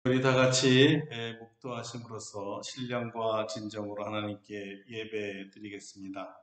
우리 다 같이 묵도하심으로써 신령과 진정으로 하나님께 예배 드리겠습니다.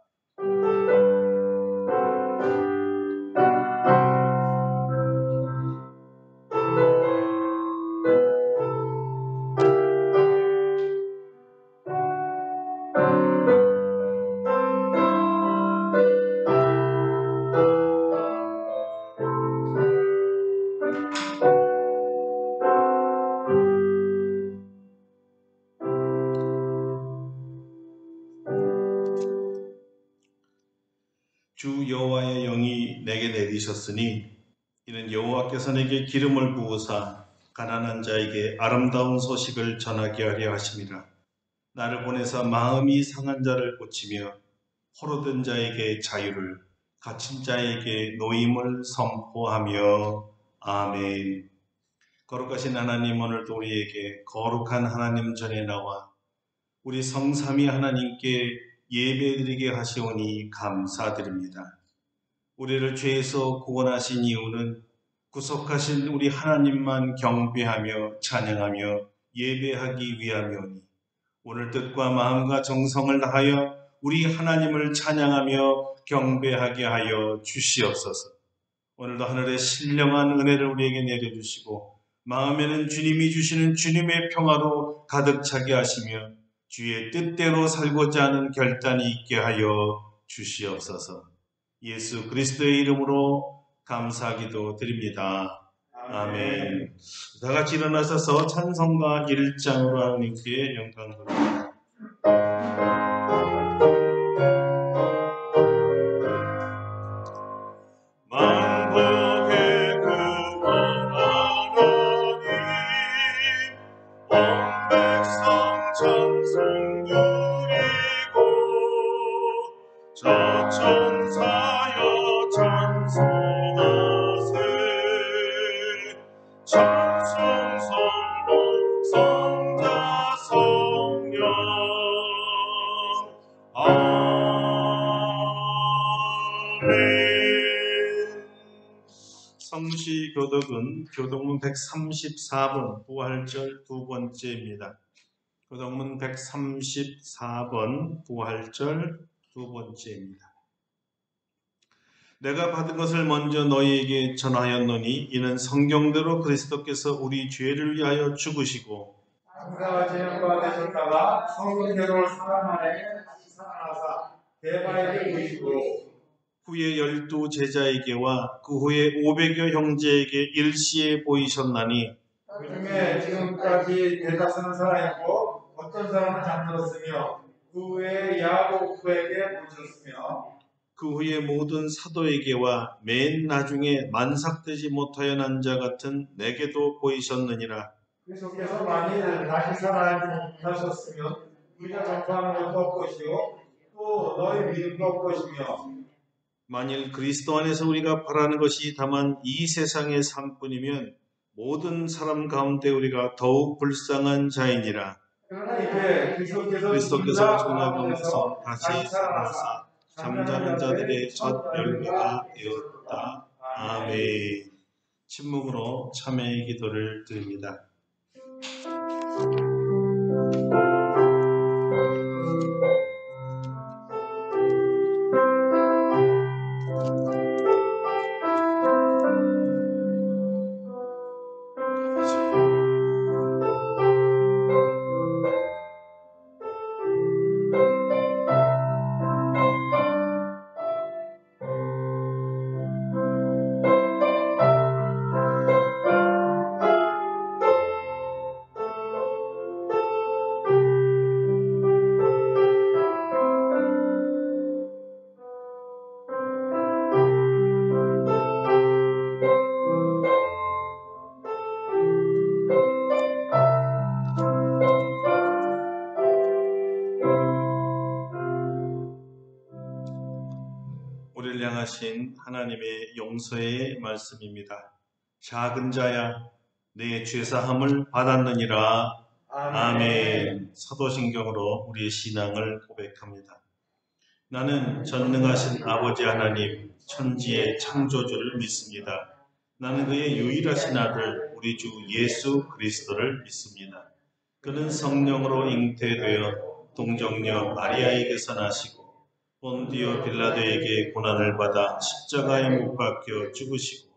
주 여호와의 영이 내게 내리셨으니 이는 여호와께서 내게 기름을 부으사 가난한 자에게 아름다운 소식을 전하게 하려 하심이라. 나를 보내사 마음이 상한 자를 고치며 포로된 자에게 자유를, 갇힌 자에게 노임을 선포하며. 아멘. 거룩하신 하나님, 오늘도 우리에게 거룩한 하나님 전에 나와 우리 성삼위 하나님께 예배드리게 하시오니 감사드립니다. 우리를 죄에서 구원하신 이유는 구속하신 우리 하나님만 경배하며 찬양하며 예배하기 위함이오니 오늘 뜻과 마음과 정성을 다하여 우리 하나님을 찬양하며 경배하게 하여 주시옵소서. 오늘도 하늘의 신령한 은혜를 우리에게 내려주시고 마음에는 주님이 주시는 주님의 평화로 가득 차게 하시며 주의 뜻대로 살고자 하는 결단이 있게 하여 주시옵소서. 예수 그리스도의 이름으로 감사기도 드립니다. 아멘. 다 같이 일어나셔서 찬송가 1장으로 하나님께 영광 돌립니다. 만국의 구원 하나님, 온 백성 찬송 드리고 저 천사여 찬송하세. 찬송 성부 성자 성령 아멘. 성시교독은 교독문 134번 부활절 두 번째입니다. 교독문 134번 부활절 두 번째입니다. 내가 받은 것을 먼저 너희에게 전하였노니 이는 성경대로 그리스도께서 우리 죄를 위하여 죽으시고 장사와 재앙과 되셨다가 성경대로 사흘 만에 다시 살아나사 대바에게 보이시고 후에 12 제자에게와 그 후에 500여 형제에게 일시에 보이셨나니 그 중에 지금까지 대다수는 살아있고 어떤 사람은 잠들었으며 그 후에 야고보에게 보이셨으며 그 후에 모든 사도에게와 맨 나중에 만삭되지 못하여 난 자 같은 내게도 보이셨느니라. 그리스도께서 만일 다시 살아나셨으면 우리가 전파하는 것도 없것이요 또 너희 믿음도 없것이며 만일 그리스도 안에서 우리가 바라는 것이 다만 이 세상의 삶뿐이면 모든 사람 가운데 우리가 더욱 불쌍한 자이니라. 그러나 이제 그리스도께서 중화병에서 다시 살아나사 잠자는 자들의 첫 열매가 되었다. 아멘. 침묵으로 참회의 기도를 드립니다. 우리를 향하신 하나님의 용서의 말씀입니다. 작은 자야 내 죄사함을 받았느니라. 아멘. 사도신경으로 우리의 신앙을 고백합니다. 나는 전능하신 아버지 하나님 천지의 창조주를 믿습니다. 나는 그의 유일하신 아들 우리 주 예수 그리스도를 믿습니다. 그는 성령으로 잉태되어 동정녀 마리아에게서 나시고 본디오 빌라도에게 고난을 받아 십자가에 못 박혀 죽으시고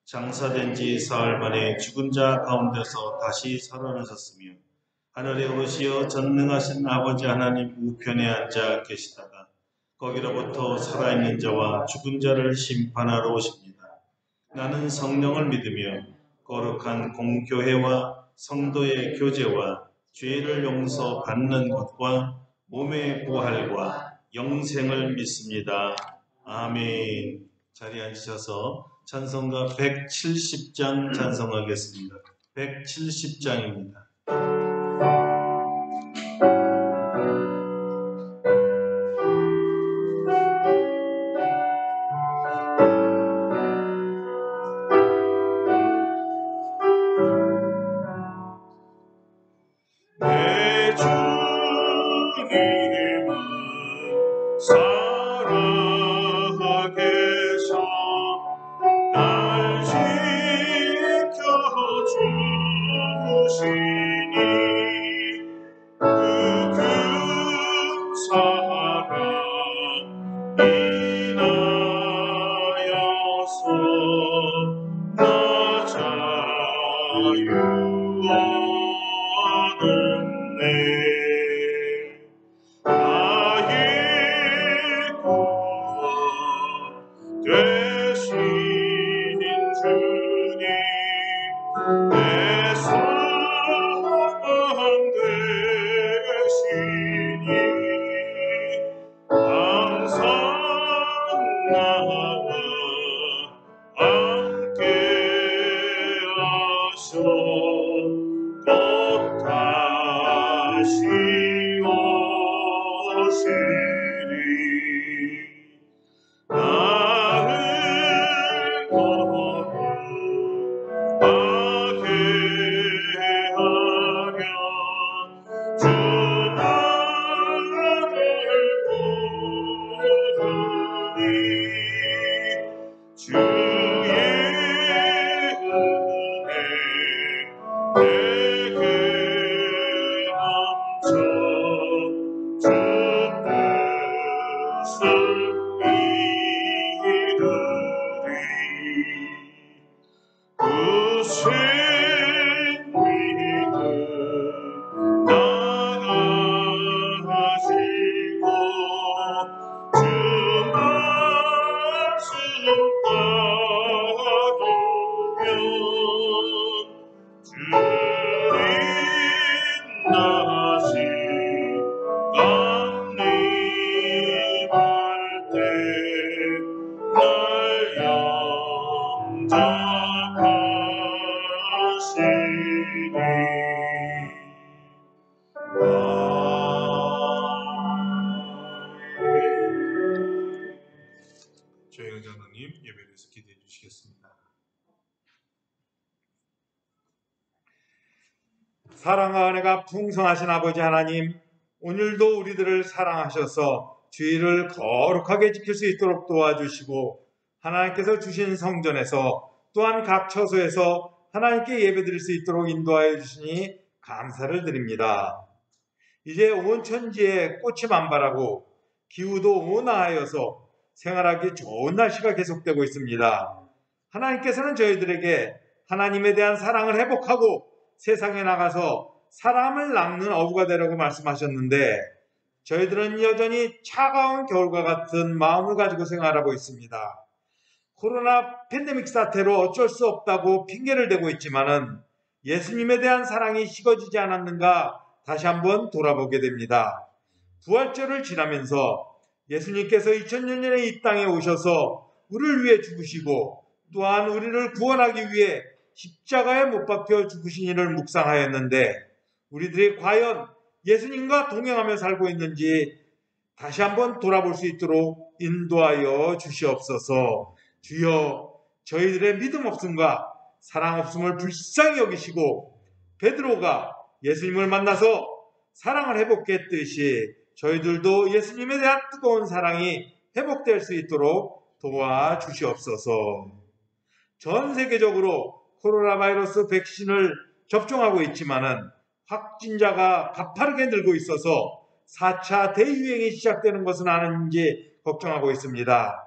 장사된 지 사흘 만에 죽은 자 가운데서 다시 살아나셨으며 하늘에 오르시어 전능하신 아버지 하나님 우편에 앉아 계시다가 거기로부터 살아있는 자와 죽은 자를 심판하러 오십니다. 나는 성령을 믿으며 거룩한 공교회와 성도의 교제와 죄를 용서받는 것과 몸의 부활과 영생을 믿습니다. 아멘. 자리에 앉으셔서 찬송가 170장 찬송하겠습니다. 170장입니다. 내 주님은 살아계셔 날 지켜주시니 그 사랑 인하여서 나 자유하였네. 나의 구원 되신 주님 내 소망 되시니 항상 나와 함께 하셔 곧 다시 오시리. 나를 거룩하게 하려 주 나를 부르니 주의 은혜 내게 넘쳐 주 뜻을 이루리. 우신 믿음 나가시고 주 말씀 따르면 주님 나시 강림할 때 날 영접하시니. 조영은 장로님 예배에서 기도해 주시겠습니다. 사랑과 은혜가 풍성하신 아버지 하나님, 오늘도 우리들을 사랑하셔서 주의를 거룩하게 지킬 수 있도록 도와주시고 하나님께서 주신 성전에서 또한 각 처소에서 하나님께 예배드릴 수 있도록 인도하여 주시니 감사를 드립니다. 이제 온 천지에 꽃이 만발하고 기후도 온화하여서 생활하기 좋은 날씨가 계속되고 있습니다. 하나님께서는 저희들에게 하나님에 대한 사랑을 회복하고 세상에 나가서 사람을 낚는 어부가 되라고 말씀하셨는데 저희들은 여전히 차가운 겨울과 같은 마음을 가지고 생활하고 있습니다. 코로나 팬데믹 사태로 어쩔 수 없다고 핑계를 대고 있지만은 예수님에 대한 사랑이 식어지지 않았는가 다시 한번 돌아보게 됩니다. 부활절을 지나면서 예수님께서 2000년 전에 이 땅에 오셔서 우리를 위해 죽으시고 또한 우리를 구원하기 위해 십자가에 못 박혀 죽으신 이를 묵상하였는데 우리들이 과연 예수님과 동행하며 살고 있는지 다시 한번 돌아볼 수 있도록 인도하여 주시옵소서. 주여, 저희들의 믿음 없음과 사랑 없음을 불쌍히 여기시고 베드로가 예수님을 만나서 사랑을 회복했듯이 저희들도 예수님에 대한 뜨거운 사랑이 회복될 수 있도록 도와주시옵소서. 전 세계적으로 코로나 바이러스 백신을 접종하고 있지만은 확진자가 가파르게 늘고 있어서 4차 대유행이 시작되는 것은 아닌지 걱정하고 있습니다.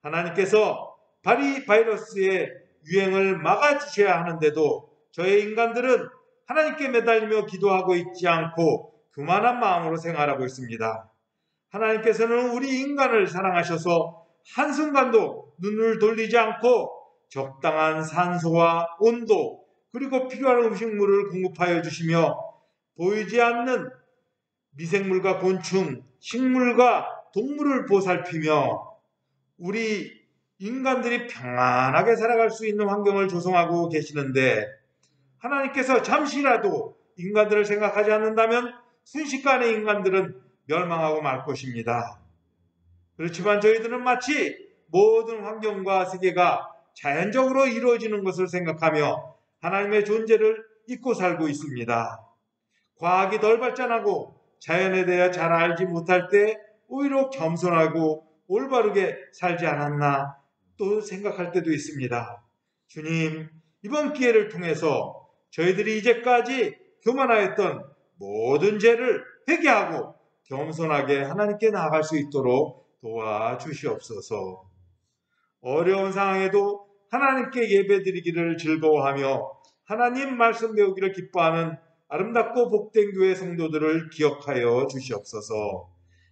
하나님께서 바이러스의 유행을 막아주셔야 하는데도 저희 인간들은 하나님께 매달리며 기도하고 있지 않고 교만한 마음으로 생활하고 있습니다. 하나님께서는 우리 인간을 사랑하셔서 한순간도 눈을 돌리지 않고 적당한 산소와 온도 그리고 필요한 음식물을 공급하여 주시며 보이지 않는 미생물과 곤충, 식물과 동물을 보살피며 우리 인간들이 평안하게 살아갈 수 있는 환경을 조성하고 계시는데 하나님께서 잠시라도 인간들을 생각하지 않는다면 순식간에 인간들은 멸망하고 말 것입니다. 그렇지만 저희들은 마치 모든 환경과 세계가 자연적으로 이루어지는 것을 생각하며 하나님의 존재를 잊고 살고 있습니다. 과학이 덜 발전하고 자연에 대해 잘 알지 못할 때 오히려 겸손하고 올바르게 살지 않았나 또 생각할 때도 있습니다. 주님, 이번 기회를 통해서 저희들이 이제까지 교만하였던 모든 죄를 회개하고 겸손하게 하나님께 나아갈 수 있도록 도와주시옵소서. 어려운 상황에도 하나님께 예배드리기를 즐거워하며 하나님 말씀 배우기를 기뻐하는 아름답고 복된 교회 성도들을 기억하여 주시옵소서.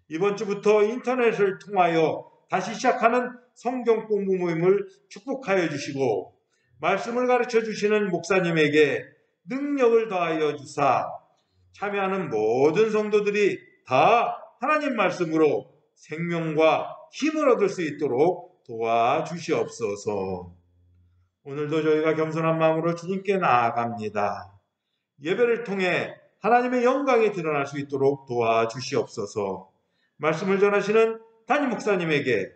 이번 주부터 인터넷을 통하여 다시 시작하는 성경 공부 모임을 축복하여 주시고 말씀을 가르쳐 주시는 목사님에게 능력을 더하여 주사 참여하는 모든 성도들이 다 하나님 말씀으로 생명과 힘을 얻을 수 있도록 도와주시옵소서. 오늘도 저희가 겸손한 마음으로 주님께 나아갑니다. 예배를 통해 하나님의 영광이 드러날 수 있도록 도와주시옵소서. 말씀을 전하시는 담임 목사님에게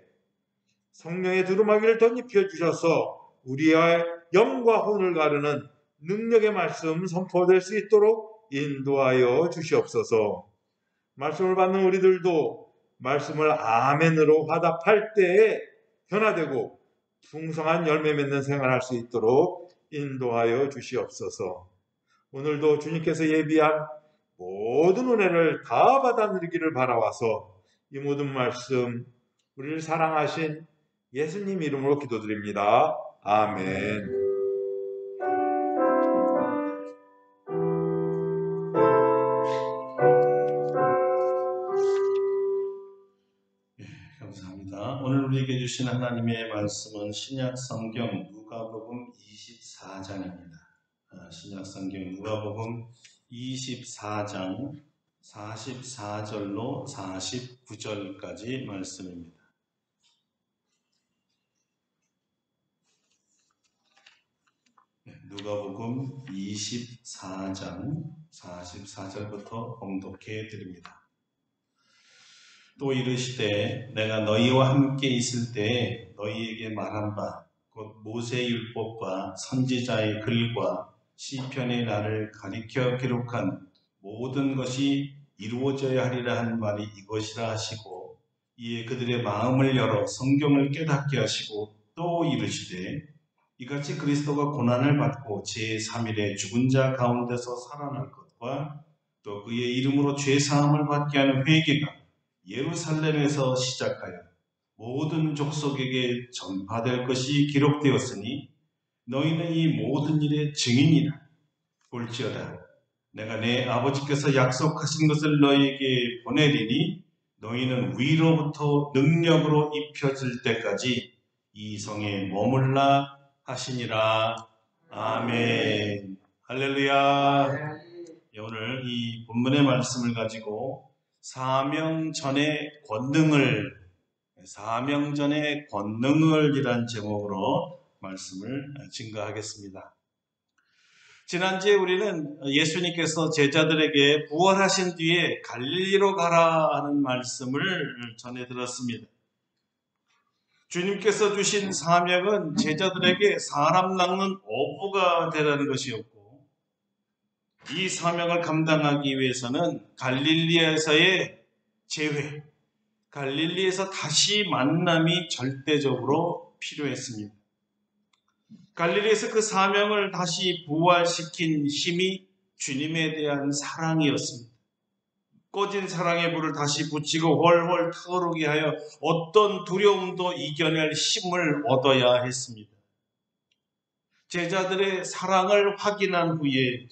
성령의 두루마기를 덧입혀 주셔서 우리의 영과 혼을 가르는 능력의 말씀 선포될 수 있도록 인도하여 주시옵소서. 말씀을 받는 우리들도 말씀을 아멘으로 화답할 때에 변화되고 풍성한 열매 맺는 생활할 수 있도록 인도하여 주시옵소서. 오늘도 주님께서 예비한 모든 은혜를 다 받아 누리기를 바라와서 이 모든 말씀 우리를 사랑하신 예수님 이름으로 기도드립니다. 아멘. 감사합니다. 오늘 우리에게 주신 하나님의 말씀은 신약 성경 누가복음 24장입니다. 신약 성경 누가복음 24장 44절로 49절까지 말씀입니다. 누가복음 24장 44절부터 봉독해 드립니다. 또 이르시되 내가 너희와 함께 있을 때에 너희에게 말한 바 곧 모세율법과 선지자의 글과 시편의 나를 가리켜 기록한 모든 것이 이루어져야 하리라 한 말이 이것이라 하시고 이에 그들의 마음을 열어 성경을 깨닫게 하시고 또 이르시되 이같이 그리스도가 고난을 받고 제3일에 죽은 자 가운데서 살아날 것과 또 그의 이름으로 죄사함을 받게 하는 회개가 예루살렘에서 시작하여 모든 족속에게 전파될 것이 기록되었으니 너희는 이 모든 일의 증인이라. 볼지어다 내가 내 아버지께서 약속하신 것을 너희에게 보내리니 너희는 위로부터 능력으로 입혀질 때까지 이 성에 머물라 하시니라. 아멘. 할렐루야. 오늘 이 본문의 말씀을 가지고 사명전의 권능을 이란 제목으로 말씀을 증거하겠습니다. 지난주에 우리는 예수님께서 제자들에게 부활하신 뒤에 갈릴리로 가라 하는 말씀을 전해 들었습니다. 주님께서 주신 사명은 제자들에게 사람 낚는 어부가 되라는 것이었고 이 사명을 감당하기 위해서는 갈릴리에서의 재회, 갈릴리에서 다시 만남이 절대적으로 필요했습니다. 갈릴리에서 그 사명을 다시 부활시킨 힘이 주님에 대한 사랑이었습니다. 꺼진 사랑의 불을 다시 붙이고 훨훨 타오르게 하여 어떤 두려움도 이겨낼 힘을 얻어야 했습니다. 제자들의 사랑을 확인한 후에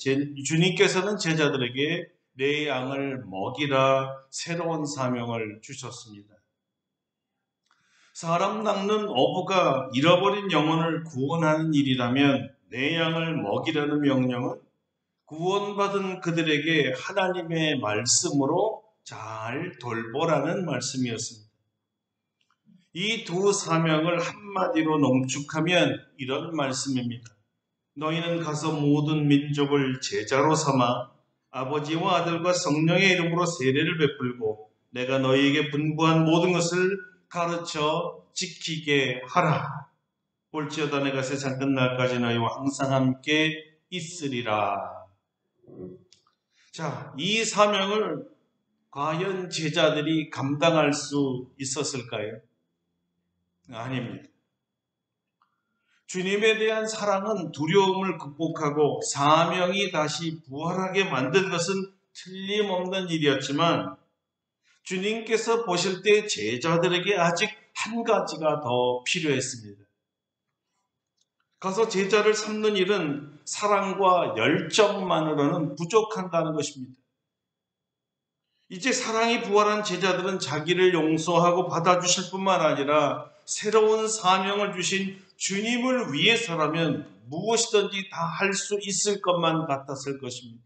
주님께서는 제자들에게 내 양을 먹이라 새로운 사명을 주셨습니다. 사람 낚는 어부가 잃어버린 영혼을 구원하는 일이라면 내 양을 먹이라는 명령은 구원받은 그들에게 하나님의 말씀으로 잘 돌보라는 말씀이었습니다. 이 두 사명을 한마디로 농축하면 이런 말씀입니다. 너희는 가서 모든 민족을 제자로 삼아 아버지와 아들과 성령의 이름으로 세례를 베풀고 내가 너희에게 분부한 모든 것을 가르쳐 지키게 하라. 볼지어다 내가 세상 끝날까지 너희와 항상 함께 있으리라. 자, 이 사명을 과연 제자들이 감당할 수 있었을까요? 아닙니다. 주님에 대한 사랑은 두려움을 극복하고 사명이 다시 부활하게 만든 것은 틀림없는 일이었지만 주님께서 보실 때 제자들에게 아직 한 가지가 더 필요했습니다. 가서 제자를 삼는 일은 사랑과 열정만으로는 부족한다는 것입니다. 이제 사랑이 부활한 제자들은 자기를 용서하고 받아주실 뿐만 아니라 새로운 사명을 주신 주님을 위해서라면 무엇이든지 다 할 수 있을 것만 같았을 것입니다.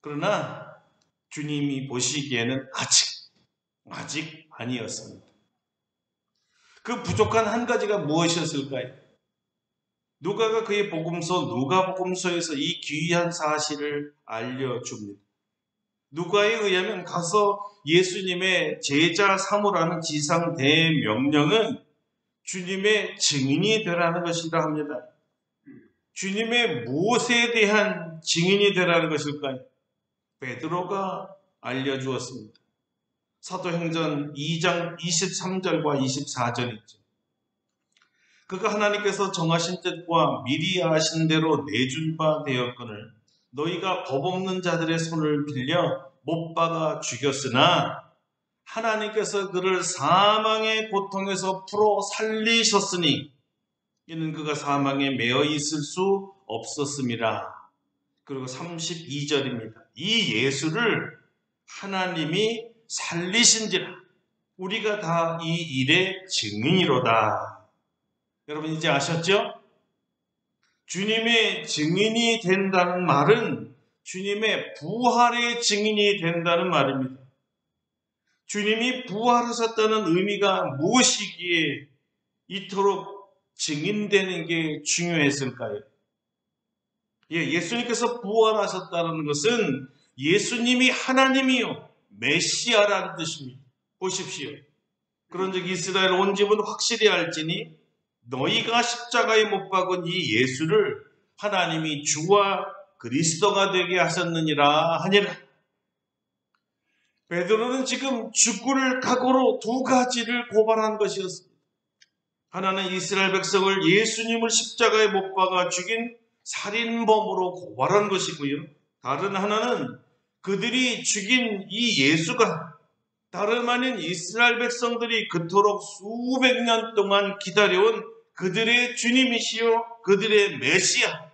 그러나 주님이 보시기에는 아직 아니었습니다. 그 부족한 한 가지가 무엇이었을까요? 누가가 그의 복음서 누가복음서에서 이 귀한 사실을 알려줍니다. 누가에 의하면 가서 예수님의 제자 삼으라는 지상 대명령은 주님의 증인이 되라는 것이라 합니다. 주님의 무엇에 대한 증인이 되라는 것일까요? 베드로가 알려주었습니다. 사도행전 2장 23절과 24절 있죠. 그가 하나님께서 정하신 뜻과 미리 아신 대로 내준 바 되었거늘 너희가 법 없는 자들의 손을 빌려 못 박아 죽였으나 하나님께서 그를 사망의 고통에서 풀어 살리셨으니 이는 그가 사망에 매어 있을 수 없었음이라. 그리고 32절입니다. 이 예수를 하나님이 살리신지라 우리가 다 이 일의 증인이로다. 여러분 이제 아셨죠? 주님의 증인이 된다는 말은 주님의 부활의 증인이 된다는 말입니다. 주님이 부활하셨다는 의미가 무엇이기에 이토록 증인되는 게 중요했을까요? 예수님께서 부활하셨다는 것은 예수님이 하나님이요 메시아라는 뜻입니다. 보십시오. 그런즉 이스라엘 온 집은 확실히 알지니 너희가 십자가에 못 박은 이 예수를 하나님이 주와 그리스도가 되게 하셨느니라 하니라. 베드로는 지금 죽을 각오로 두 가지를 고발한 것이었습니다. 하나는 이스라엘 백성을 예수님을 십자가에 못 박아 죽인 살인범으로 고발한 것이고요. 다른 하나는 그들이 죽인 이 예수가 다름 아닌 이스라엘 백성들이 그토록 수백 년 동안 기다려온 그들의 주님이시요 그들의 메시아,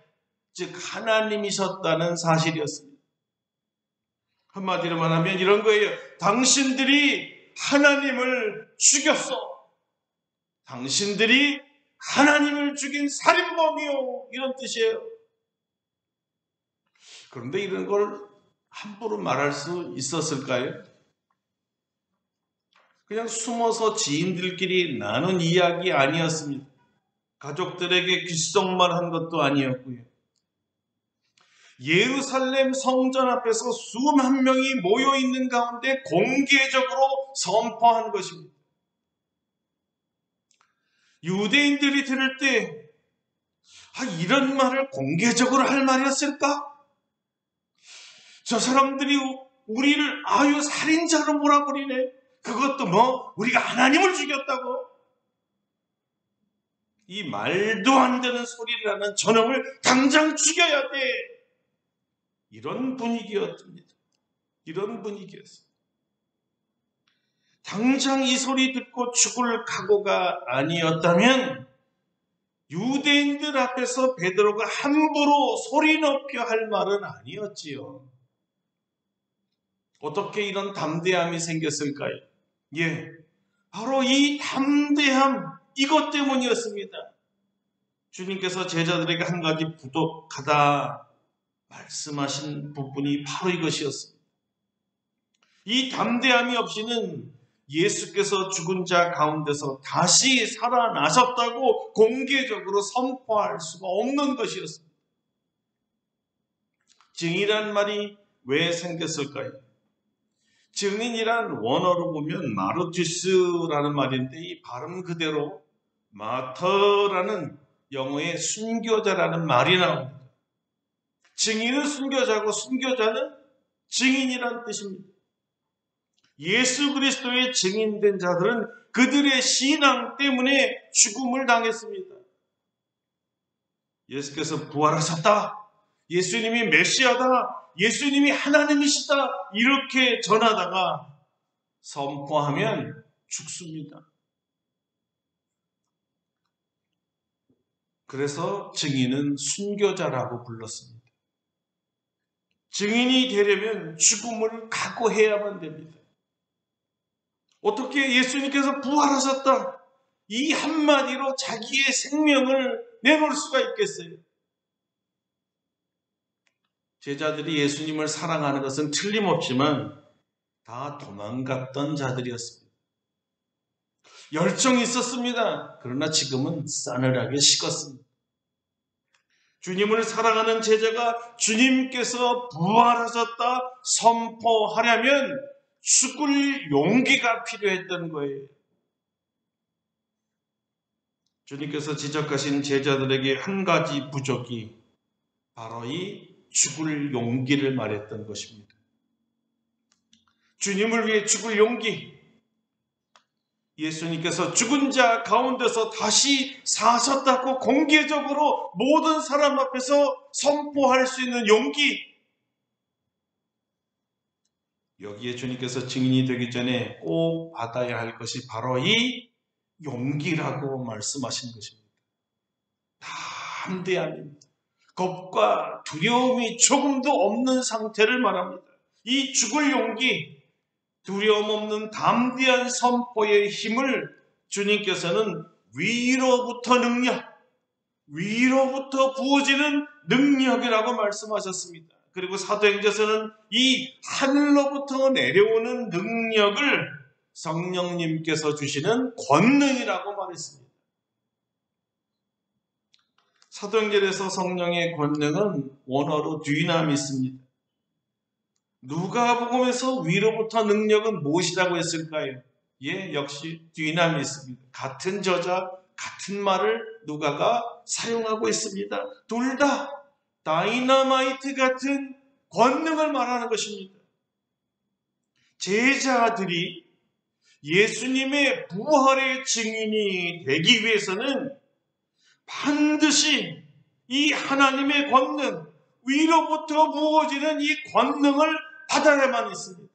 즉 하나님이셨다는 사실이었습니다. 한마디로 말하면 이런 거예요. 당신들이 하나님을 죽였어. 당신들이 하나님을 죽인 살인범이요. 이런 뜻이에요. 그런데 이런 걸 함부로 말할 수 있었을까요? 그냥 숨어서 지인들끼리 나눈 이야기 아니었습니다. 가족들에게 귓속말한 것도 아니었고요. 예루살렘 성전 앞에서 수만 명이 모여있는 가운데 공개적으로 선포한 것입니다. 유대인들이 들을 때 이런 말을 공개적으로 할 말이었을까? 저 사람들이 우리를 살인자로 몰아버리네. 그것도 우리가 하나님을 죽였다고? 이 말도 안 되는 소리를 하는 저놈을 당장 죽여야 돼. 이런 분위기였습니다. 이런 분위기였어요. 당장 이 소리 듣고 죽을 각오가 아니었다면 유대인들 앞에서 베드로가 함부로 소리 높여 할 말은 아니었지요. 어떻게 이런 담대함이 생겼을까요? 예, 바로 이 담대함, 이것 때문이었습니다. 주님께서 제자들에게 한 가지 부족하다 말씀하신 부분이 바로 이것이었습니다. 이 담대함이 없이는 예수께서 죽은 자 가운데서 다시 살아나셨다고 공개적으로 선포할 수가 없는 것이었습니다. 증인이란 말이 왜 생겼을까요? 증인이란 원어로 보면 마르투스라는 말인데 이 발음 그대로 마터라는 영어의 순교자라는 말이 나옵니다. 증인은 순교자고 순교자는 증인이란 뜻입니다. 예수 그리스도의 증인된 자들은 그들의 신앙 때문에 죽음을 당했습니다. 예수께서 부활하셨다. 예수님이 메시아다. 예수님이 하나님이시다. 이렇게 전하다가 선포하면 죽습니다. 그래서 증인은 순교자라고 불렀습니다. 증인이 되려면 죽음을 각오해야만 됩니다. 어떻게 예수님께서 부활하셨다. 이 한마디로 자기의 생명을 내놓을 수가 있겠어요? 제자들이 예수님을 사랑하는 것은 틀림없지만 다 도망갔던 자들이었습니다. 열정이 있었습니다. 그러나 지금은 싸늘하게 식었습니다. 주님을 사랑하는 제자가 주님께서 부활하셨다 선포하려면 죽을 용기가 필요했던 거예요. 주님께서 지적하신 제자들에게 한 가지 부족이 바로 이 죽을 용기를 말했던 것입니다. 주님을 위해 죽을 용기. 예수님께서 죽은 자 가운데서 다시 사셨다고 공개적으로 모든 사람 앞에서 선포할 수 있는 용기. 여기에 주님께서 증인이 되기 전에 꼭 받아야 할 것이 바로 이 용기라고 말씀하신 것입니다. 담대함입니다. 겁과 두려움이 조금도 없는 상태를 말합니다. 이 죽을 용기, 두려움 없는 담대한 선포의 힘을 주님께서는 위로부터 능력, 위로부터 부어지는 능력이라고 말씀하셨습니다. 그리고 사도행전에서는 이 하늘로부터 내려오는 능력을 성령님께서 주시는 권능이라고 말했습니다. 사도행전에서 성령의 권능은 원어로 dynamis입니다. 누가복음에서 위로부터 능력은 무엇이라고 했을까요? 예, 역시 dynamis입니다. 같은 저자, 같은 말을 누가가 사용하고 있습니다. 둘 다 다이너마이트 같은 권능을 말하는 것입니다. 제자들이 예수님의 부활의 증인이 되기 위해서는 반드시 이 하나님의 권능, 위로부터 부어지는 이 권능을 받아야만 있습니다.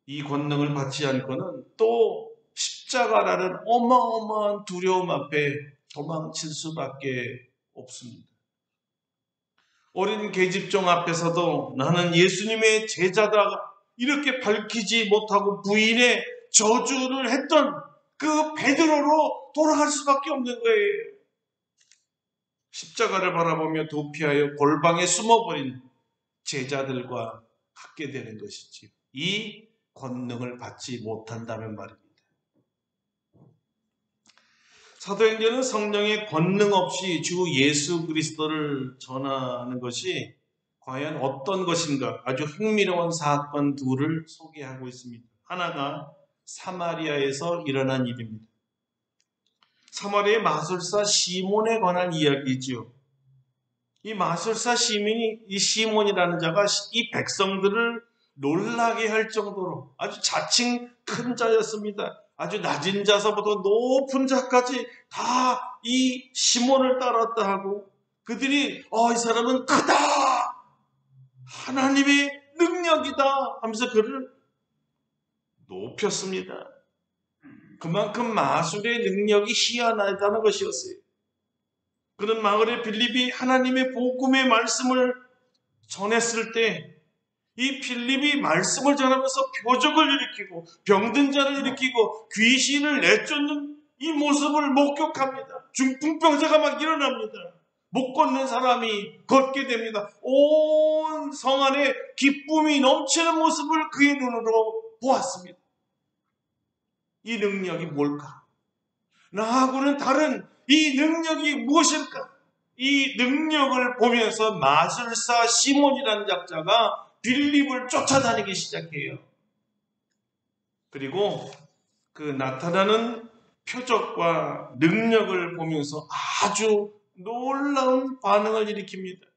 이 권능을 받지 않고는 또 십자가라는 어마어마한 두려움 앞에 도망칠 수밖에 없습니다. 어린 계집종 앞에서도 나는 예수님의 제자다 이렇게 밝히지 못하고 부인의 저주를 했던 그 베드로로 돌아갈 수밖에 없는 거예요. 십자가를 바라보며 도피하여 골방에 숨어버린 제자들과 같게 되는 것이지. 이 권능을 받지 못한다면 말입니다. 사도행전은 성령의 권능 없이 주 예수 그리스도를 전하는 것이 과연 어떤 것인가 아주 흥미로운 사건 둘을 소개하고 있습니다. 하나가 사마리아에서 일어난 일입니다. 사마리아의 마술사 시몬에 관한 이야기지요. 이 마술사 이 시몬이라는 자가 이 백성들을 놀라게 할 정도로 아주 자칭 큰 자였습니다. 아주 낮은 자서부터 높은 자까지 다 이 시몬을 따랐다 하고 그들이 이 사람은 크다! 하나님의 능력이다! 하면서 그를 높였습니다. 그만큼 마술의 능력이 희한하다는 것이었어요. 그런 마을의 빌립이 하나님의 복음의 말씀을 전했을 때 이 빌립이 말씀을 전하면서 표적을 일으키고 병든 자를 일으키고 귀신을 내쫓는 이 모습을 목격합니다. 중풍병자가 막 일어납니다. 못 걷는 사람이 걷게 됩니다. 온 성 안에 기쁨이 넘치는 모습을 그의 눈으로 보았습니다. 이 능력이 뭘까? 나하고는 다른 이 능력이 무엇일까? 이 능력을 보면서 마술사 시몬이라는 작자가 빌립을 쫓아다니기 시작해요. 그리고 그 나타나는 표적과 능력을 보면서 아주 놀라운 반응을 일으킵니다.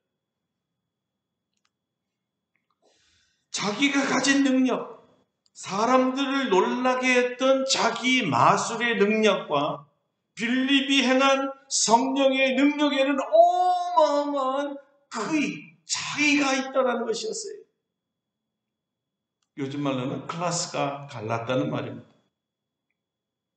자기가 가진 능력, 사람들을 놀라게 했던 자기 마술의 능력과 빌립이 행한 성령의 능력에는 어마어마한 차이가 있다는 것이었어요. 요즘 말로는 클래스가 갈랐다는 말입니다.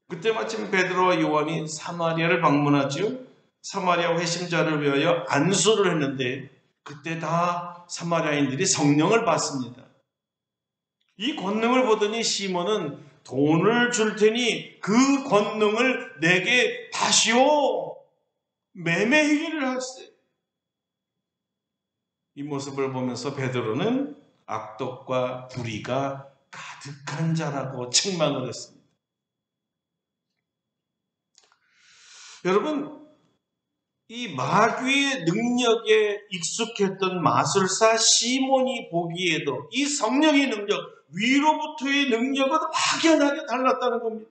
그때 마침 베드로와 요한이 사마리아를 방문하지요. 사마리아 회심자를 위하여 안수를 했는데 그때 다 사마리아인들이 성령을 받습니다. 이 권능을 보더니 시몬은 돈을 줄 테니 그 권능을 내게 다시오. 매매 행위를 하세요. 이 모습을 보면서 베드로는 악독과 불의가 가득한 자라고 책망을 했습니다. 여러분, 이 마귀의 능력에 익숙했던 마술사 시몬이 보기에도 이 성령의 능력, 위로부터의 능력은 확연하게 달랐다는 겁니다.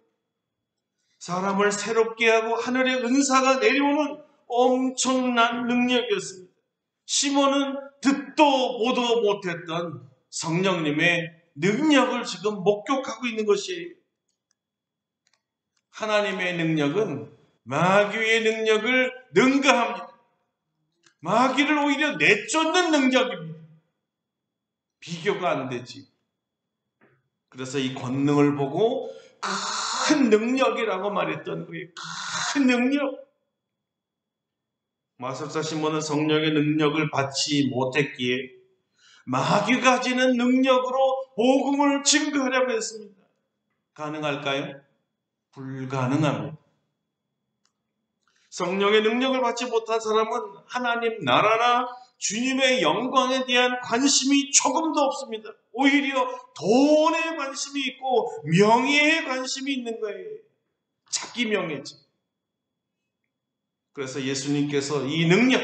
사람을 새롭게 하고 하늘의 은사가 내려오는 엄청난 능력이었습니다. 시몬은 듣도 보도 못했던 성령님의 능력을 지금 목격하고 있는 것이에요. 하나님의 능력은 마귀의 능력을 능가합니다. 마귀를 오히려 내쫓는 능력입니다. 비교가 안 되지. 그래서 이 권능을 보고 큰 능력이라고 말했던 거예요. 큰 능력. 마술사 시몬은 성령의 능력을 받지 못했기에 마귀가 가지는 능력으로 복음을 증거하려고 했습니다. 가능할까요? 불가능합니다. 성령의 능력을 받지 못한 사람은 하나님 나라나 주님의 영광에 대한 관심이 조금도 없습니다. 오히려 돈에 관심이 있고 명예에 관심이 있는 거예요. 자기 명예지. 그래서 예수님께서 이 능력,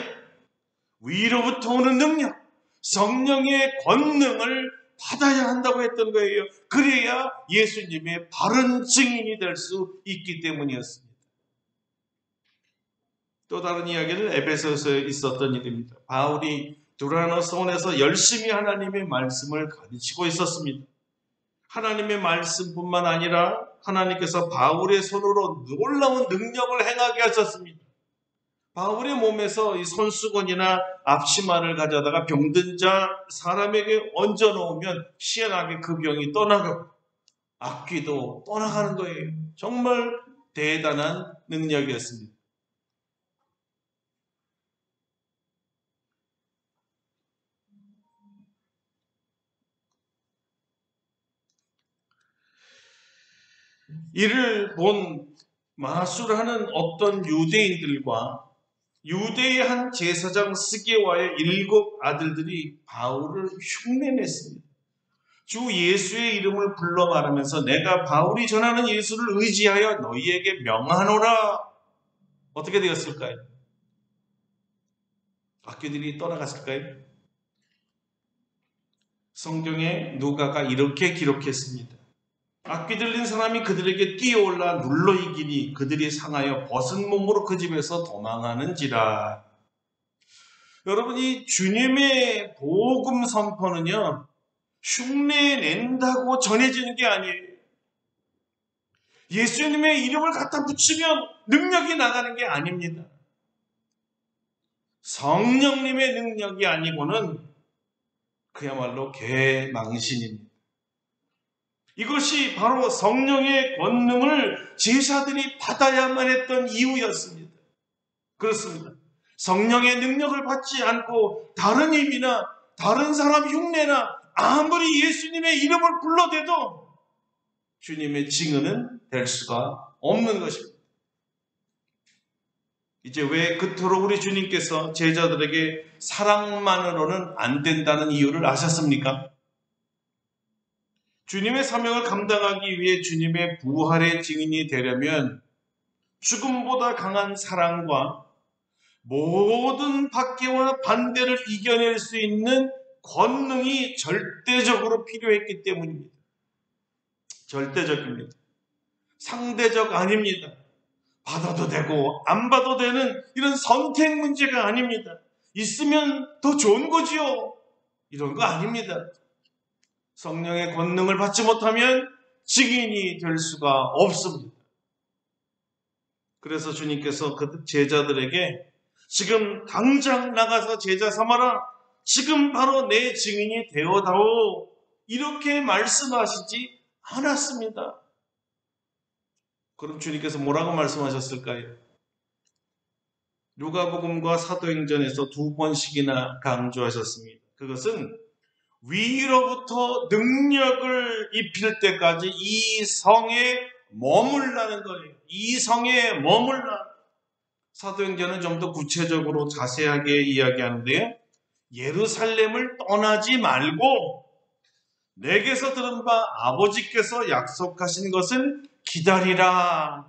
위로부터 오는 능력, 성령의 권능을 받아야 한다고 했던 거예요. 그래야 예수님의 바른 증인이 될 수 있기 때문이었습니다. 또 다른 이야기는 에베소서에 있었던 일입니다. 바울이 두라노스원에서 열심히 하나님의 말씀을 가르치고 있었습니다. 하나님의 말씀뿐만 아니라 하나님께서 바울의 손으로 놀라운 능력을 행하게 하셨습니다. 바울의 몸에서 이 손수건이나 앞치마를 가져다가 병든 자 사람에게 얹어놓으면 희한하게 그 병이 떠나가고 악귀도 떠나가는 거예요. 정말 대단한 능력이었습니다. 이를 본 마술하는 어떤 유대인들과 유대의 한 제사장 스게와의 7 아들들이 바울을 흉내냈습니다. 주 예수의 이름을 불러 말하면서 내가 바울이 전하는 예수를 의지하여 너희에게 명하노라. 어떻게 되었을까요? 악귀들이 떠나갔을까요? 성경에 누가가 이렇게 기록했습니다. 악귀 들린 사람이 그들에게 뛰어올라 눌러 이기니 그들이 상하여 벗은 몸으로 그 집에서 도망하는지라. 여러분, 이 주님의 복음 선포는요, 흉내 낸다고 전해지는 게 아니에요. 예수님의 이름을 갖다 붙이면 능력이 나가는 게 아닙니다. 성령님의 능력이 아니고는 그야말로 개망신입니다. 이것이 바로 성령의 권능을 제자들이 받아야만 했던 이유였습니다. 그렇습니다. 성령의 능력을 받지 않고 다른 힘이나 다른 사람 흉내나 아무리 예수님의 이름을 불러대도 주님의 증언은 될 수가 없는 것입니다. 이제 왜 그토록 우리 주님께서 제자들에게 사랑만으로는 안 된다는 이유를 아셨습니까? 주님의 사명을 감당하기 위해 주님의 부활의 증인이 되려면 죽음보다 강한 사랑과 모든 박해와 반대를 이겨낼 수 있는 권능이 절대적으로 필요했기 때문입니다. 절대적입니다. 상대적 아닙니다. 받아도 되고 안 받아도 되는 이런 선택 문제가 아닙니다. 있으면 더 좋은 거지요. 이런 거 아닙니다. 성령의 권능을 받지 못하면 증인이 될 수가 없습니다. 그래서 주님께서 그 제자들에게 지금 당장 나가서 제자 삼아라. 지금 바로 내 증인이 되어다오. 이렇게 말씀하시지 않았습니다. 그럼 주님께서 뭐라고 말씀하셨을까요? 누가복음과 사도행전에서 2번씩이나 강조하셨습니다. 그것은 위로부터 능력을 입힐 때까지 이 성에 머물라는 거예요. 이 성에 머물라. 사도행전은 좀 더 구체적으로 자세하게 이야기하는데요. 예루살렘을 떠나지 말고 내게서 들은 바 아버지께서 약속하신 것을 기다리라.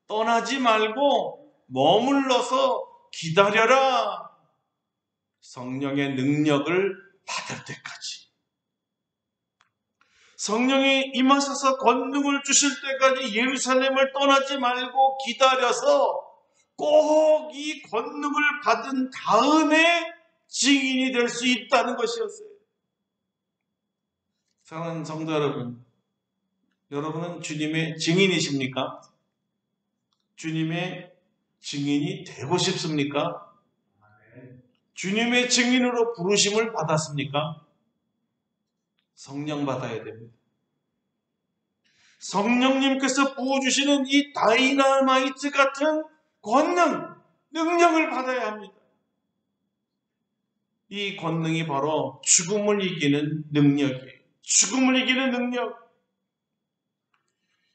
떠나지 말고 머물러서 기다려라. 성령의 능력을 받을 때까지. 성령이 임하셔서 권능을 주실 때까지 예루살렘을 떠나지 말고 기다려서 꼭 이 권능을 받은 다음에 증인이 될 수 있다는 것이었어요. 사랑하는 성도 여러분, 여러분은 주님의 증인이십니까? 주님의 증인이 되고 싶습니까? 주님의 증인으로 부르심을 받았습니까? 성령 받아야 됩니다. 성령님께서 부어주시는 이 다이나마이트 같은 권능, 능력을 받아야 합니다. 이 권능이 바로 죽음을 이기는 능력이에요. 죽음을 이기는 능력.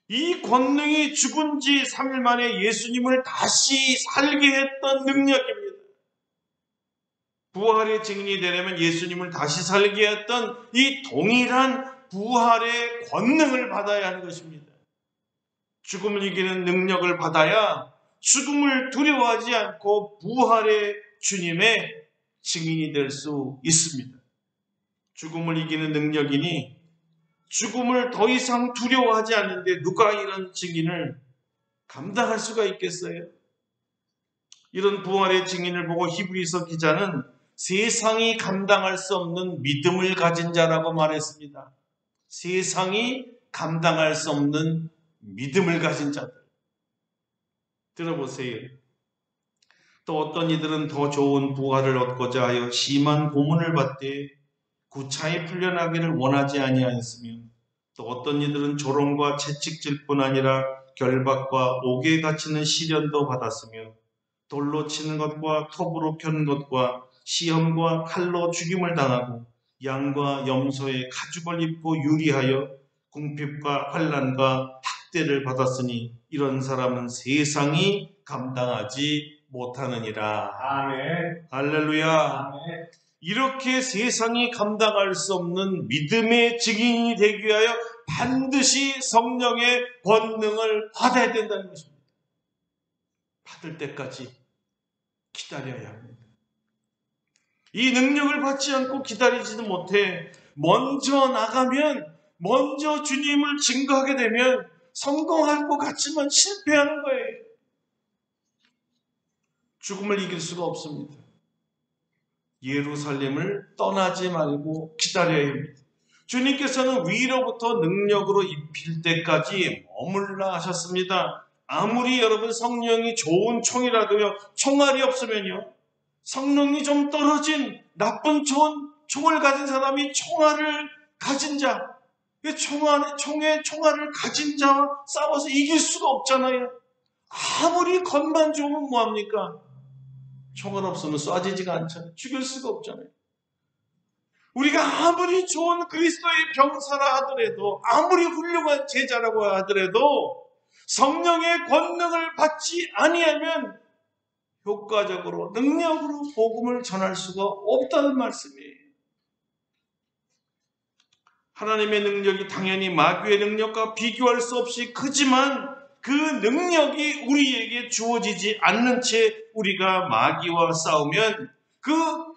이 권능이 죽은 지 3일 만에 예수님을 다시 살게 했던 능력입니다. 부활의 증인이 되려면 예수님을 다시 살게 했던 이 동일한 부활의 권능을 받아야 하는 것입니다. 죽음을 이기는 능력을 받아야 죽음을 두려워하지 않고 부활의 주님의 증인이 될 수 있습니다. 죽음을 이기는 능력이니 죽음을 더 이상 두려워하지 않는데 누가 이런 증인을 감당할 수가 있겠어요? 이런 부활의 증인을 보고 히브리서 기자는 세상이 감당할 수 없는 믿음을 가진 자라고 말했습니다. 세상이 감당할 수 없는 믿음을 가진 자들. 들어보세요. 또 어떤 이들은 더 좋은 부활을 얻고자 하여 심한 고문을 받되 구차히 풀려나기를 원하지 아니하였으며 또 어떤 이들은 조롱과 채찍질 뿐 아니라 결박과 옥에 갇히는 시련도 받았으며 돌로 치는 것과 톱으로 켜는 것과 시험과 칼로 죽임을 당하고 양과 염소의 가죽을 입고 유리하여 궁핍과 환난과 학대를 받았으니 이런 사람은 세상이 감당하지 못하느니라. 아멘. 할렐루야. 아멘. 이렇게 세상이 감당할 수 없는 믿음의 증인이 되기 위하여 반드시 성령의 권능을 받아야 된다는 것입니다. 받을 때까지 기다려야 합니다. 이 능력을 받지 않고 기다리지도 못해 먼저 나가면, 먼저 주님을 증거하게 되면 성공할 것 같지만 실패하는 거예요. 죽음을 이길 수가 없습니다. 예루살렘을 떠나지 말고 기다려야 합니다. 주님께서는 위로부터 능력으로 입힐 때까지 머물라 하셨습니다. 아무리 여러분 성령이 좋은 총이라도요, 총알이 없으면요, 성령이 좀 떨어진 나쁜 총을 가진 사람이 총알을 가진 자, 총에 총알을 가진 자와 싸워서 이길 수가 없잖아요. 아무리 겉만 좋으면 뭐합니까? 총알 없으면 쏴지지가 않잖아요. 죽일 수가 없잖아요. 우리가 아무리 좋은 그리스도의 병사라 하더라도, 아무리 훌륭한 제자라고 하더라도 성령의 권능을 받지 아니하면 효과적으로, 능력으로 복음을 전할 수가 없다는 말씀이에요. 하나님의 능력이 당연히 마귀의 능력과 비교할 수 없이 크지만 그 능력이 우리에게 주어지지 않는 채 우리가 마귀와 싸우면 그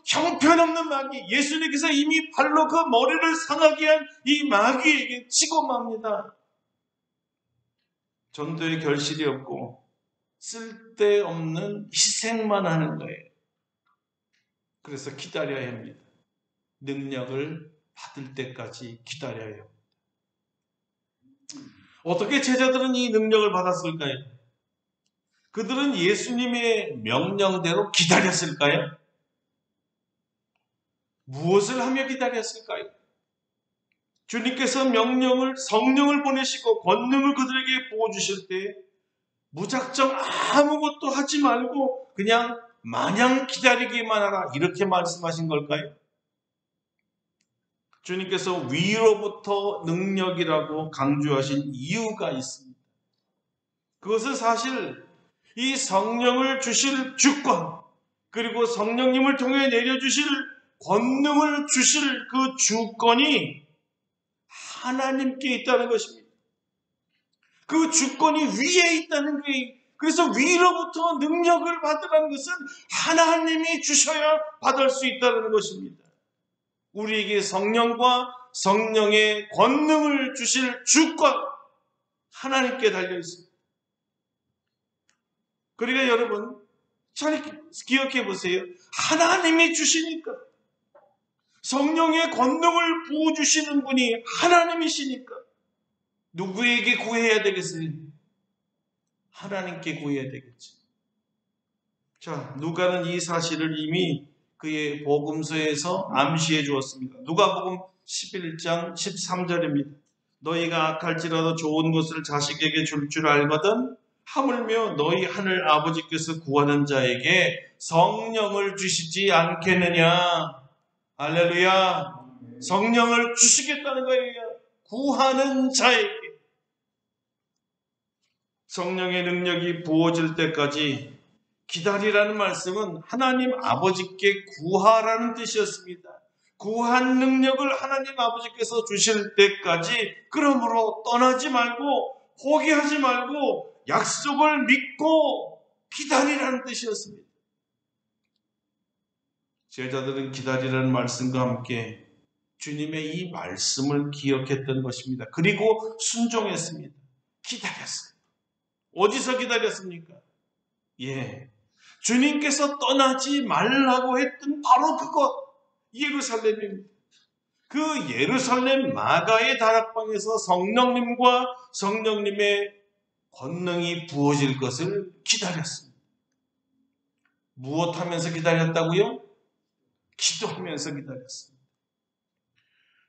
형편없는 마귀, 예수님께서 이미 발로 그 머리를 상하게 한 이 마귀에게 치고 맙니다. 전도의 결실이 없고 쓸데없는 희생만 하는 거예요. 그래서 기다려야 합니다. 능력을 받을 때까지 기다려야 합니다. 어떻게 제자들은 이 능력을 받았을까요? 그들은 예수님의 명령대로 기다렸을까요? 무엇을 하며 기다렸을까요? 주님께서 성령을 보내시고 권능을 그들에게 부어주실 때 무작정 아무것도 하지 말고 그냥 마냥 기다리기만 하라, 이렇게 말씀하신 걸까요? 주님께서 위로부터 능력이라고 강조하신 이유가 있습니다. 그것은 사실 이 성령을 주실 주권, 그리고 성령님을 통해 내려주실 권능을 주실 그 주권이 하나님께 있다는 것입니다. 그 주권이 위에 있다는 게, 그래서 위로부터 능력을 받으라는 것은 하나님이 주셔야 받을 수 있다는 것입니다. 우리에게 성령과 성령의 권능을 주실 주권, 하나님께 달려 있습니다. 그러니까 여러분 잘 기억해 보세요. 하나님이 주시니까, 성령의 권능을 부어주시는 분이 하나님이시니까 누구에게 구해야 되겠어요? 하나님께 구해야 되겠죠. 자, 누가는 이 사실을 이미 그의 복음서에서 암시해 주었습니다. 누가복음 11장 13절입니다. 너희가 악할지라도 좋은 것을 자식에게 줄 줄 알거든 하물며 너희 하늘 아버지께서 구하는 자에게 성령을 주시지 않겠느냐. 할렐루야. 성령을 주시겠다는 거예요. 구하는 자에게. 성령의 능력이 부어질 때까지 기다리라는 말씀은 하나님 아버지께 구하라는 뜻이었습니다. 구한 능력을 하나님 아버지께서 주실 때까지, 그러므로 떠나지 말고 포기하지 말고 약속을 믿고 기다리라는 뜻이었습니다. 제자들은 기다리라는 말씀과 함께 주님의 이 말씀을 기억했던 것입니다. 그리고 순종했습니다. 기다렸어요. 어디서 기다렸습니까? 주님께서 떠나지 말라고 했던 바로 그곳, 예루살렘입니다. 그 예루살렘 마가의 다락방에서 성령님과 성령님의 권능이 부어질 것을 기다렸습니다. 무엇하면서 기다렸다고요? 기도하면서 기다렸습니다.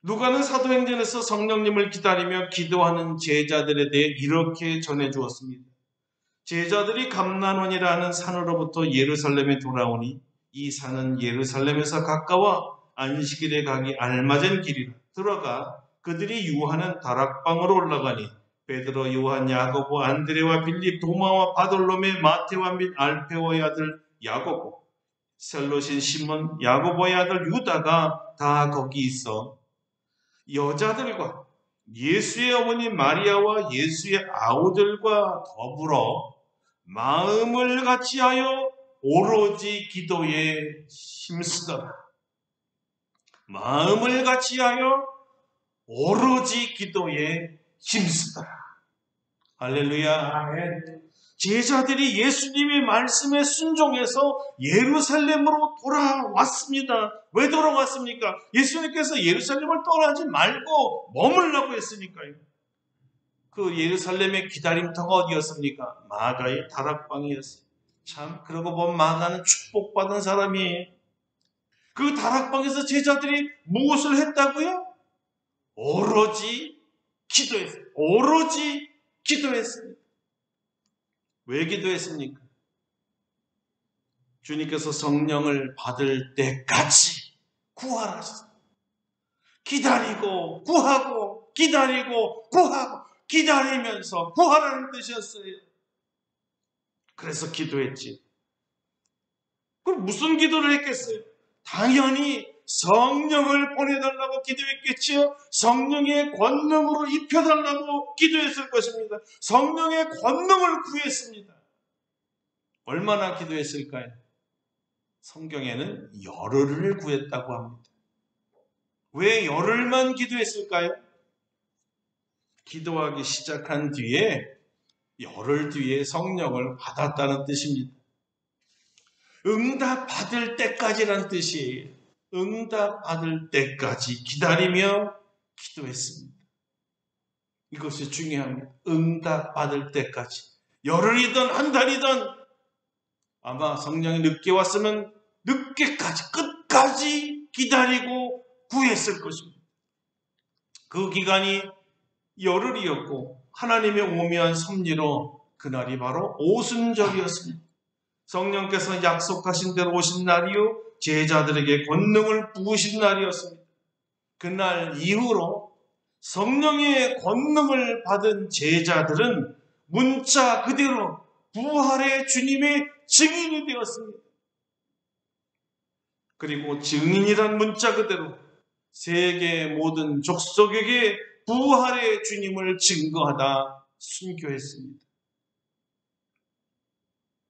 누가는 사도행전에서 성령님을 기다리며 기도하는 제자들에 대해 이렇게 전해주었습니다. 제자들이 감난원이라는 산으로부터 예루살렘에 돌아오니 이 산은 예루살렘에서 가까워 안식일에 가기 알맞은 길이라. 들어가 그들이 유하는 다락방으로 올라가니 베드로, 요한, 야고보, 안드레와 빌립, 도마와 바돌로메, 마테와 및 알페오의 아들 야고보, 셀롯인 시몬, 야고보의 아들 유다가 다 거기 있어 여자들과 예수의 어머니 마리아와 예수의 아우들과 더불어 마음을 같이하여 오로지 기도에 힘쓰더라. 마음을 같이하여 오로지 기도에 힘쓰더라. 할렐루야. 아멘. 제자들이 예수님의 말씀에 순종해서 예루살렘으로 돌아왔습니다. 왜 돌아왔습니까? 예수님께서 예루살렘을 떠나지 말고 머물라고 했으니까요. 그 예루살렘의 기다림터가 어디였습니까? 마가의 다락방이었어요. 참, 그러고 보면 마가는 축복받은 사람이에요. 그 다락방에서 제자들이 무엇을 했다고요? 오로지 기도했어요. 오로지 기도했습니다. 왜 기도했습니까? 주님께서 성령을 받을 때까지 구하라셨어요. 기다리고 구하고 기다리고 구하고 기다리면서 구하라는 뜻이었어요. 그래서 기도했지. 그럼 무슨 기도를 했겠어요? 당연히 성령을 보내달라고 기도했겠지요. 성령의 권능으로 입혀달라고 기도했을 것입니다. 성령의 권능을 구했습니다. 얼마나 기도했을까요? 성경에는 열흘을 구했다고 합니다. 왜 열흘만 기도했을까요? 기도하기 시작한 뒤에 열흘 뒤에 성령을 받았다는 뜻입니다. 응답 받을 때까지란 뜻이에요. 응답 받을 때까지 기다리며 기도했습니다. 이것이 중요합니다. 응답 받을 때까지. 열흘이든 한 달이든 아마 성령이 늦게 왔으면 늦게까지 끝까지 기다리고 구했을 것입니다. 그 기간이 열흘이었고 하나님의 오묘한 섭리로 그날이 바로 오순절이었습니다. 성령께서 약속하신 대로 오신 날이요 제자들에게 권능을 부으신 날이었습니다. 그날 이후로 성령의 권능을 받은 제자들은 문자 그대로 부활의 주님의 증인이 되었습니다. 그리고 증인이란 문자 그대로 세계 모든 족속에게 부활의 주님을 증거하다 순교했습니다.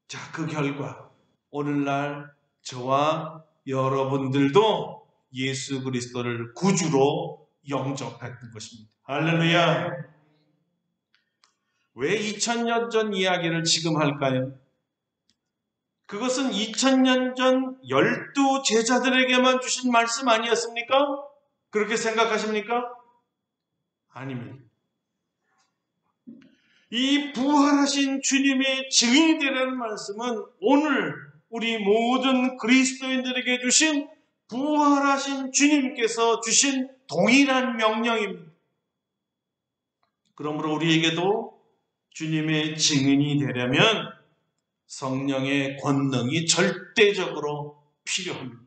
자, 그 결과 오늘날 저와 여러분들도 예수 그리스도를 구주로 영접했던 것입니다. 할렐루야! 왜 2000년 전 이야기를 지금 할까요? 그것은 2000년 전 12제자들에게만 주신 말씀 아니었습니까? 그렇게 생각하십니까? 아닙니다. 이 부활하신 주님의 증인이 되라는 말씀은 오늘 우리 모든 그리스도인들에게 주신 부활하신 주님께서 주신 동일한 명령입니다. 그러므로 우리에게도 주님의 증인이 되려면 성령의 권능이 절대적으로 필요합니다.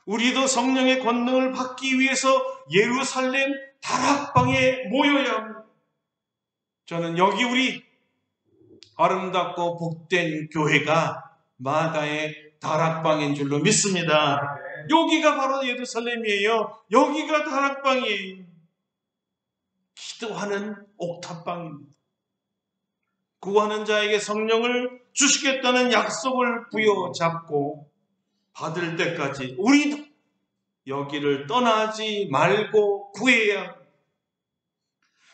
우리도 성령의 권능을 받기 위해서 예루살렘 다락방에 모여야 합니다. 저는 여기 우리 아름답고 복된 교회가 마가의 다락방인 줄로 믿습니다. 여기가 바로 예루살렘이에요. 여기가 다락방이에요. 기도하는 옥탑방입니다. 구하는 자에게 성령을 주시겠다는 약속을 부여잡고 받을 때까지 우리도 여기를 떠나지 말고 구해야 합니다.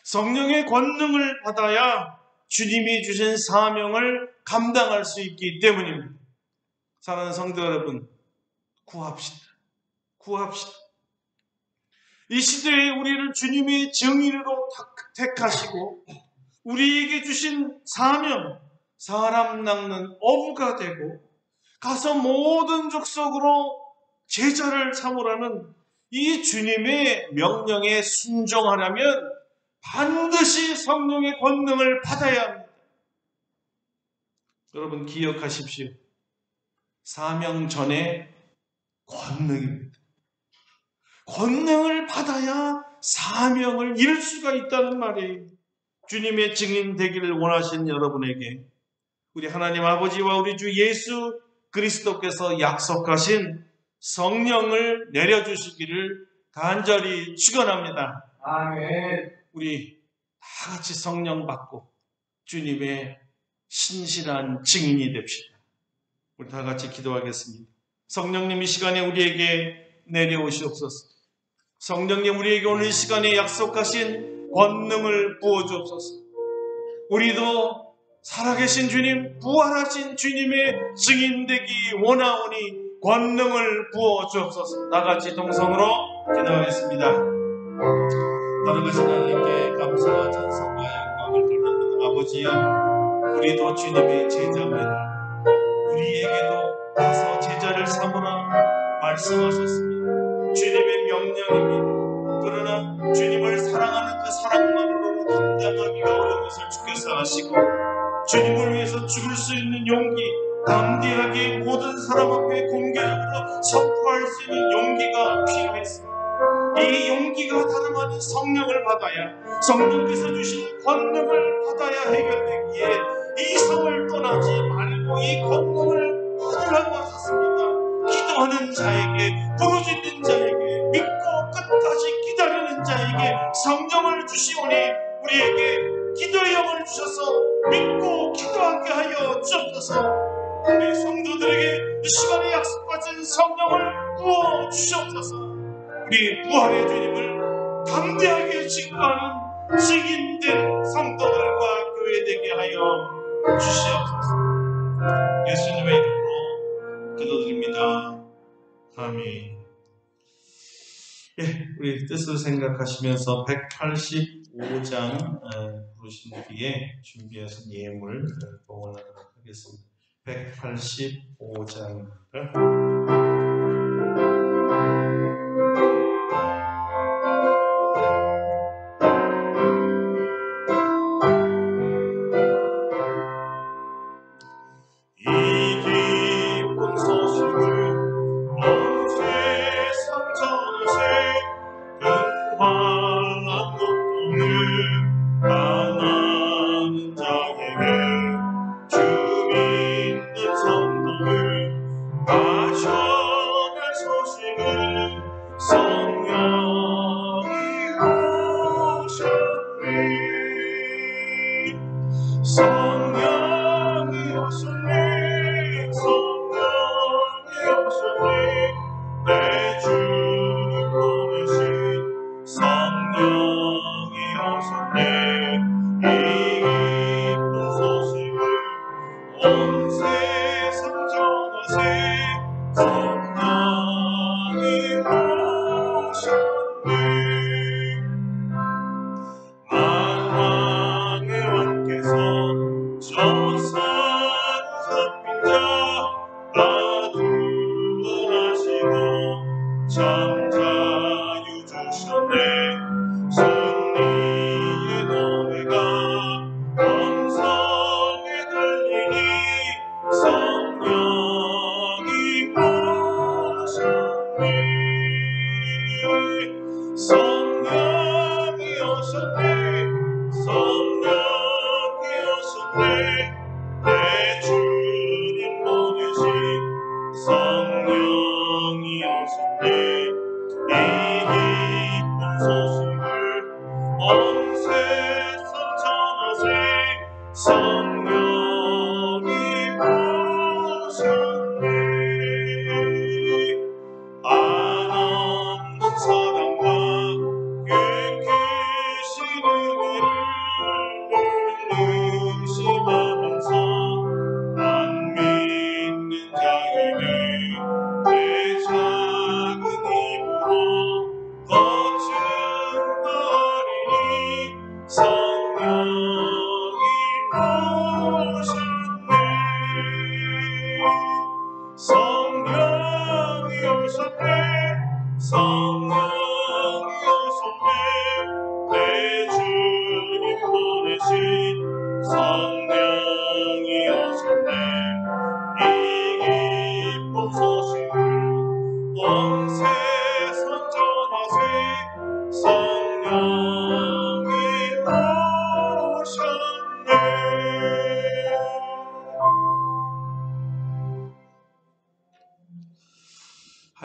성령의 권능을 받아야 주님이 주신 사명을 감당할 수 있기 때문입니다. 사랑하는 성도 여러분, 구합시다. 구합시다. 이 시대에 우리를 주님의 증인으로 택하시고 우리에게 주신 사명, 사람 낚는 어부가 되고 가서 모든 족속으로 제자를 삼으라는 이 주님의 명령에 순종하려면 반드시 성령의 권능을 받아야 합니다. 여러분 기억하십시오. 사명 전에 권능입니다. 권능을 받아야 사명을 이룰 수가 있다는 말이에요. 주님의 증인 되기를 원하시는 여러분에게 우리 하나님 아버지와 우리 주 예수 그리스도께서 약속하신 성령을 내려주시기를 간절히 축원합니다. 아멘. 우리 다 같이 성령 받고 주님의 신실한 증인이 됩시다. 우리 다 같이 기도하겠습니다. 성령님 이 시간에 우리에게 내려오시옵소서. 성령님 우리에게 오늘 이 시간에 약속하신 권능을 부어주옵소서. 우리도 살아계신 주님, 부활하신 주님의 증인되기 원하오니 권능을 부어 주옵소서. 나같이 동성으로 기도하겠습니다. 살아계신 하나님께 감사와 찬송과 영광을 돌립니다. 아버지여, 우리도 주님의 제자입니다. 우리에게도 가서 제자를 삼으라 말씀하셨습니다. 주님의 명령입니다. 그러나 주님을 사랑하는 그 사랑만으로는 감당하기가 어려운 것을 주께서 아시고 주님을 위해서 죽을 수 있는 용기, 담대하게 모든 사람 앞에 공개적으로 선포할 수 있는 용기가 필요했습니다. 이 용기가 다름 아닌 성령을 받아야, 성령께서 주신 권능을 받아야 해결되기에 이 성을 떠나지 말고 이 권능을 받으라고 하셨습니다. 기도하는 자에게, 부르짖는 자에게, 믿고 끝까지 기다리는 자에게 성령을 주시오니 우리에게 기도의 영을 주셔서 믿고 기도하게 하여 주옵소서. 우리 성도들에게 이 시간에 약속받은 성령을 부어 주시옵소서. 우리 부활의 주님을 담대하게 증거하는 증인된 성도들과 교회 되게 하여 주시옵소서. 예수님의 이름으로 기도드립니다. 아멘. 우리 뜻을 생각하시면서 185장 부르신 뒤에 준비해서 예물 봉헌하도록 하겠습니다. 185장입니다.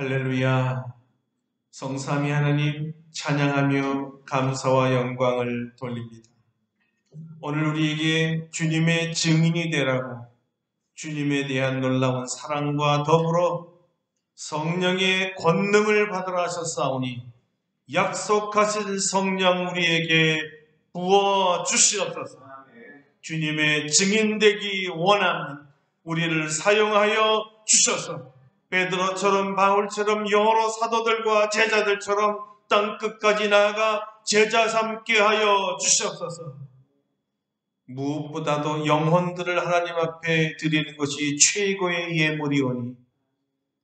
할렐루야. 성삼위 하나님 찬양하며 감사와 영광을 돌립니다. 오늘 우리에게 주님의 증인이 되라고 주님에 대한 놀라운 사랑과 더불어 성령의 권능을 받으라 하셨사오니 약속하신 성령 우리에게 부어 주시옵소서. 주님의 증인 되기 원합니다. 우리를 사용하여 주셔서 베드로처럼 바울처럼 여러 사도들과 제자들처럼 땅 끝까지 나아가 제자 삼게 하여 주시옵소서. 무엇보다도 영혼들을 하나님 앞에 드리는 것이 최고의 예물이오니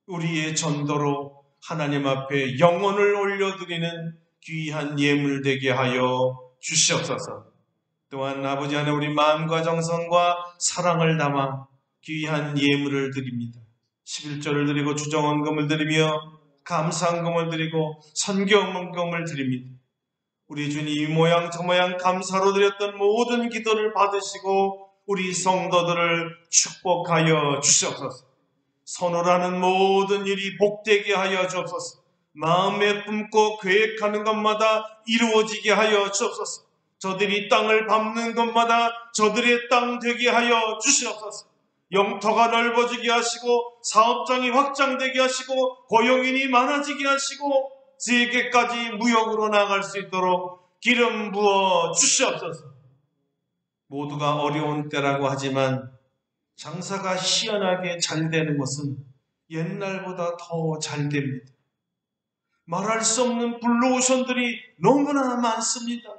우리의 전도로 하나님 앞에 영혼을 올려드리는 귀한 예물 되게 하여 주시옵소서. 또한 아버지 안에 우리 마음과 정성과 사랑을 담아 귀한 예물을 드립니다. 11조를 드리고 주정헌금을 드리며 감사헌금을 드리고 선교헌금을 드립니다. 우리 주님 이 모양 저 모양 감사로 드렸던 모든 기도를 받으시고 우리 성도들을 축복하여 주시옵소서. 선호라는 모든 일이 복되게 하여 주옵소서. 마음에 품고 계획하는 것마다 이루어지게 하여 주옵소서. 저들이 땅을 밟는 것마다 저들의 땅 되게 하여 주시옵소서. 영토가 넓어지게 하시고 사업장이 확장되게 하시고 고용인이 많아지게 하시고 세계까지 무역으로 나갈 수 있도록 기름 부어 주시옵소서. 모두가 어려운 때라고 하지만 장사가 희한하게 잘 되는 것은 옛날보다 더 잘 됩니다. 말할 수 없는 블루오션들이 너무나 많습니다.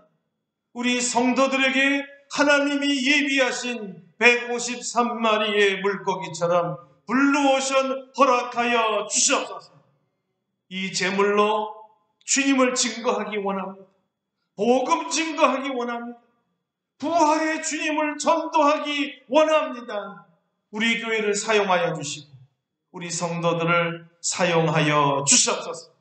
우리 성도들에게 하나님이 예비하신 153마리의 물고기처럼 블루오션 허락하여 주시옵소서. 이 제물로 주님을 증거하기 원합니다. 복음 증거하기 원합니다. 부활의 주님을 전도하기 원합니다. 우리 교회를 사용하여 주시고 우리 성도들을 사용하여 주시옵소서.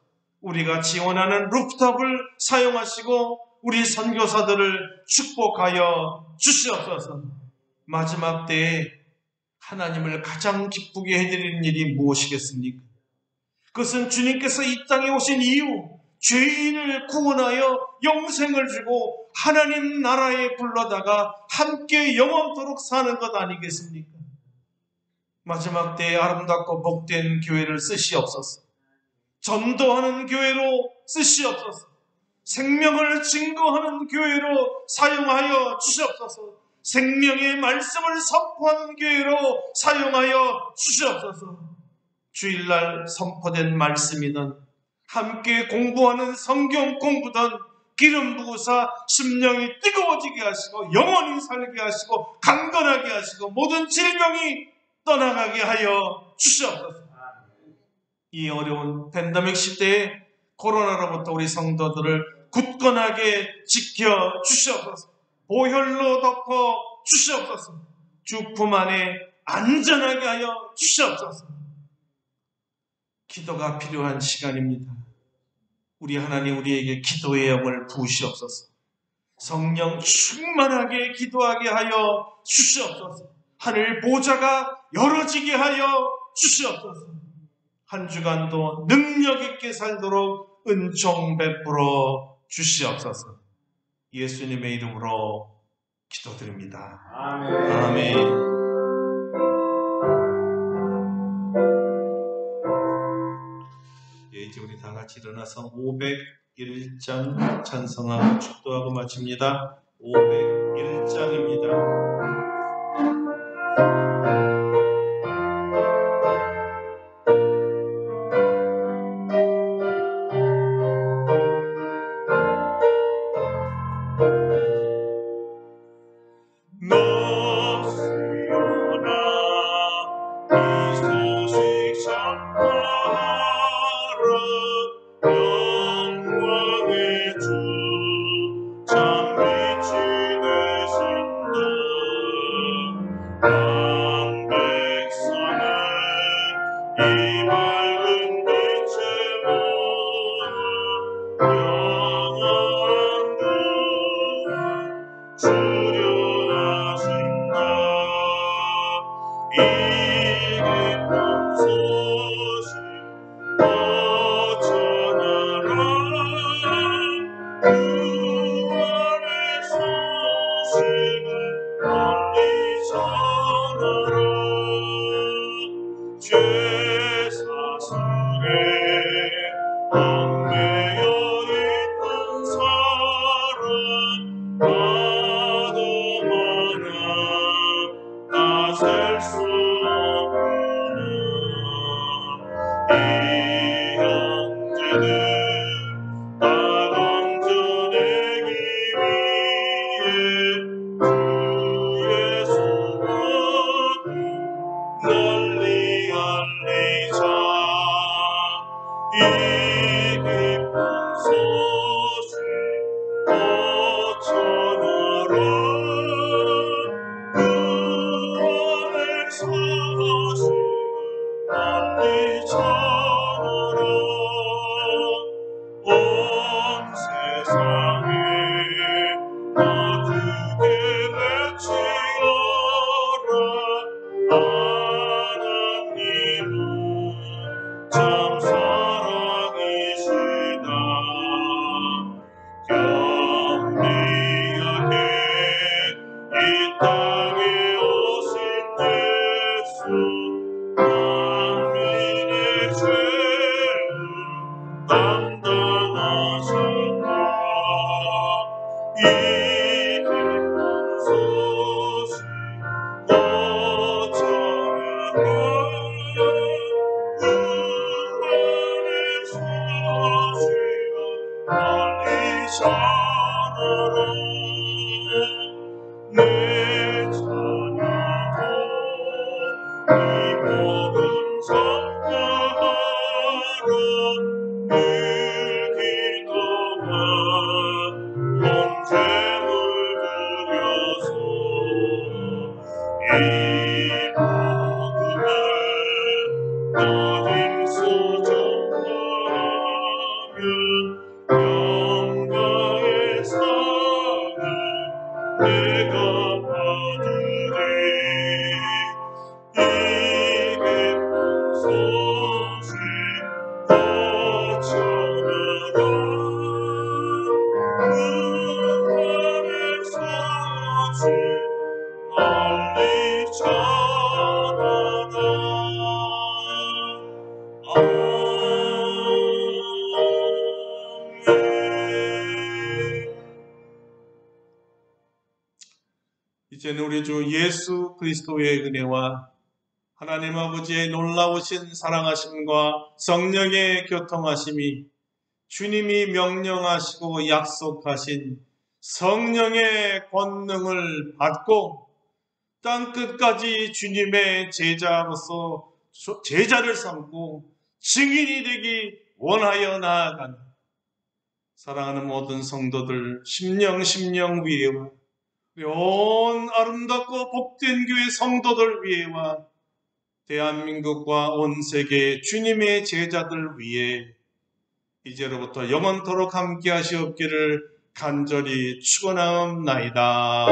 우리가 지원하는 루프탑을 사용하시고 우리 선교사들을 축복하여 주시옵소서. 마지막 때에 하나님을 가장 기쁘게 해드리는 일이 무엇이겠습니까? 그것은 주님께서 이 땅에 오신 이후 죄인을 구원하여 영생을 주고 하나님 나라에 불러다가 함께 영원토록 사는 것 아니겠습니까? 마지막 때에 아름답고 복된 교회를 쓰시옵소서. 전도하는 교회로 쓰시옵소서. 생명을 증거하는 교회로 사용하여 주시옵소서. 생명의 말씀을 선포하는 교회로 사용하여 주시옵소서. 주일날 선포된 말씀이든 함께 공부하는 성경 공부든 기름 부으사 심령이 뜨거워지게 하시고 영원히 살게 하시고 강건하게 하시고 모든 질병이 떠나가게 하여 주시옵소서. 이 어려운 팬데믹 시대에 코로나로부터 우리 성도들을 굳건하게 지켜 주시옵소서. 보혈로 덮어 주시옵소서. 주 품 안에 안전하게 하여 주시옵소서. 기도가 필요한 시간입니다. 우리 하나님 우리에게 기도의 영을 부으시옵소서. 성령 충만하게 기도하게 하여 주시옵소서. 하늘 보좌가 열어지게 하여 주시옵소서. 한 주간도 능력 있게 살도록 은총 베풀어 주시옵소서. 예수님의 이름으로 기도드립니다. 아멘. 아멘. 이제 우리 다 같이 일어나서 501장 찬송하고 축도하고 마칩니다. 501장입니다. 나감전하기 위해 주 예수 널리 알리자. 이 기쁜 소식 더 전하라. 구원의 소식 널리 전하라. 온 세상에 더 크게 외치어라. 하나님은 참 사랑이시다. 경비하게 이 땅에 오신 예수, 만민의 죄를 담당하셨다. 이 기쁜 소식 더 전하라. 구원의 소식을 널리 전하라. 내 자녀도 이 복음 전파하라. 늘 기도와 온 죄물 드려서 이 복음을 더 힘써 전파하면 영광의 상을 내가 받으리. 이 기쁜 소식 더 전하라. 구원의 소식 널리 전하라. 아멘. 이제는 우리 주 예수 그리스도의 은혜와 하나님 아버지의 놀라우신 사랑하심과 성령의 교통하심이 주님이 명령하시고 약속하신 성령의 권능을 받고 땅 끝까지 주님의 제자로서 제자를 삼고 증인이 되기 원하여 나아가는 사랑하는 모든 성도들 심령 위에와 온 아름답고 복된 교회 성도들 위에와 대한민국과 온 세계 주님의 제자들 위에 이제로부터 영원토록 함께 하시옵기를 간절히 축원하옵나이다.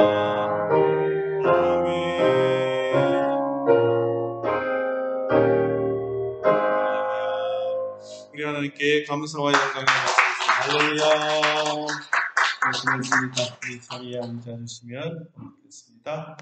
아멘. 우리 하나님께 감사와 영광을 받습니다. 할렐루야. 고맙습니다. 우리 자리에 앉아주시면 좋겠습니다.